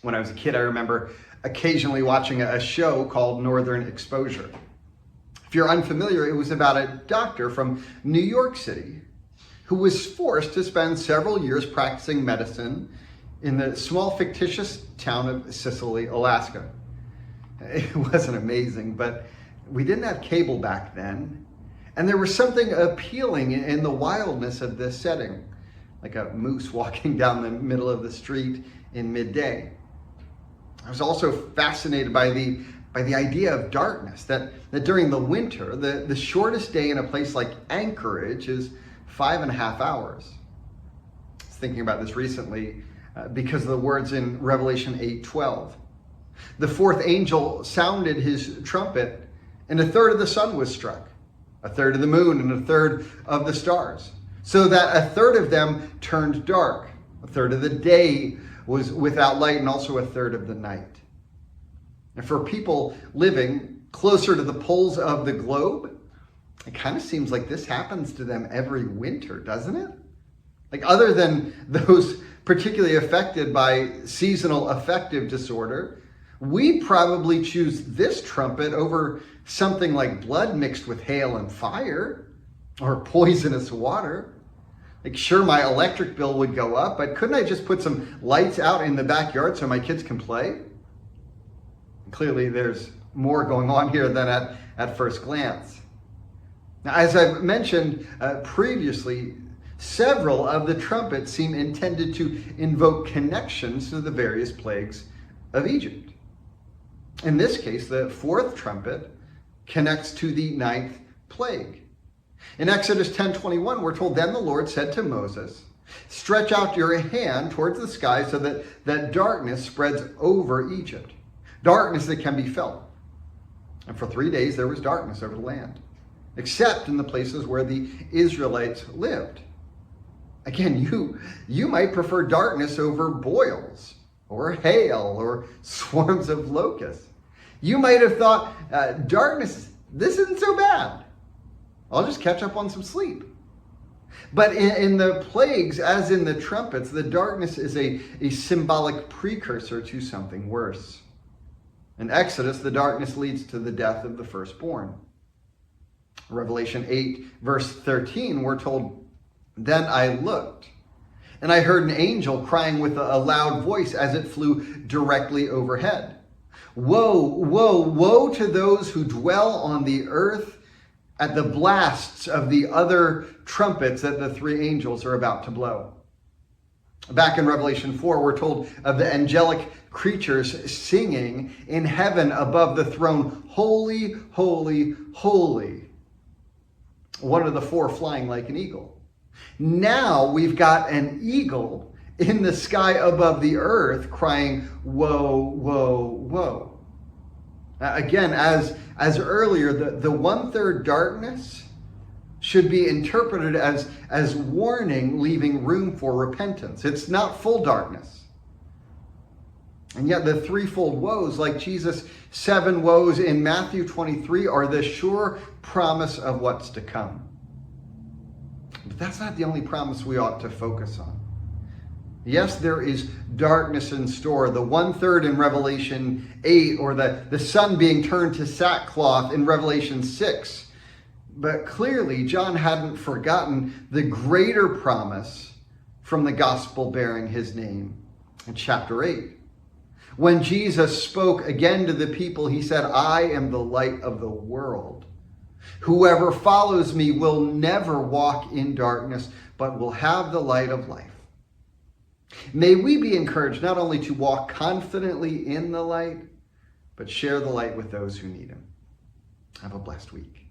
When I was a kid, I remember occasionally watching a show called Northern Exposure. If you're unfamiliar, it was about a doctor from New York City who was forced to spend several years practicing medicine in the small fictitious town of Sicily, Alaska. It wasn't amazing, but we didn't have cable back then, and there was something appealing in the wildness of this setting, like a moose walking down the middle of the street in midday. I was also fascinated by the idea of darkness, that during the winter, the shortest day in a place like Anchorage is 5.5 hours. I was thinking about this recently because of the words in Revelation 8:12. The fourth angel sounded his trumpet, and a third of the sun was struck, a third of the moon, and a third of the stars, so that a third of them turned dark, a third of the day was without light, and also a third of the night. And for people living closer to the poles of the globe, it kind of seems like this happens to them every winter, doesn't it? Like, other than those particularly affected by seasonal affective disorder, we probably choose this trumpet over something like blood mixed with hail and fire, or poisonous water. Like, sure, my electric bill would go up, but couldn't I just put some lights out in the backyard so my kids can play? Clearly, there's more going on here than at first glance. Now, as I've mentioned previously, several of the trumpets seem intended to invoke connections to the various plagues of Egypt. In this case, the fourth trumpet connects to the ninth plague. In Exodus 10:21, we're told, "Then the Lord said to Moses, 'Stretch out your hand towards the sky so that darkness spreads over Egypt, darkness that can be felt.' And for 3 days there was darkness over the land, except in the places where the Israelites lived." Again, you might prefer darkness over boils, or hail, or swarms of locusts. You might have thought, darkness, this isn't so bad. I'll just catch up on some sleep. But in the plagues, as in the trumpets, the darkness is a symbolic precursor to something worse. In Exodus, the darkness leads to the death of the firstborn. Revelation 8, verse 13, we're told, "Then I looked, and I heard an angel crying with a loud voice as it flew directly overhead. 'Woe, woe, woe to those who dwell on the earth at the blasts of the other trumpets that the three angels are about to blow.'" Back in Revelation 4, we're told of the angelic creatures singing in heaven above the throne, "Holy, holy, holy." One of the four flying like an eagle. Now we've got an eagle in the sky above the earth crying, "Woe, woe, woe." Again, as earlier, the one-third darkness should be interpreted as warning, leaving room for repentance. It's not full darkness. And yet the threefold woes, like Jesus' 7 woes in Matthew 23, are the sure promise of what's to come. But that's not the only promise we ought to focus on. Yes, there is darkness in store, the one-third in Revelation 8, or the sun being turned to sackcloth in Revelation 6. But clearly, John hadn't forgotten the greater promise from the gospel bearing his name in chapter 8. When Jesus spoke again to the people, he said, "I am the light of the world. Whoever follows me will never walk in darkness, but will have the light of life." May we be encouraged not only to walk confidently in the light, but share the light with those who need him. Have a blessed week.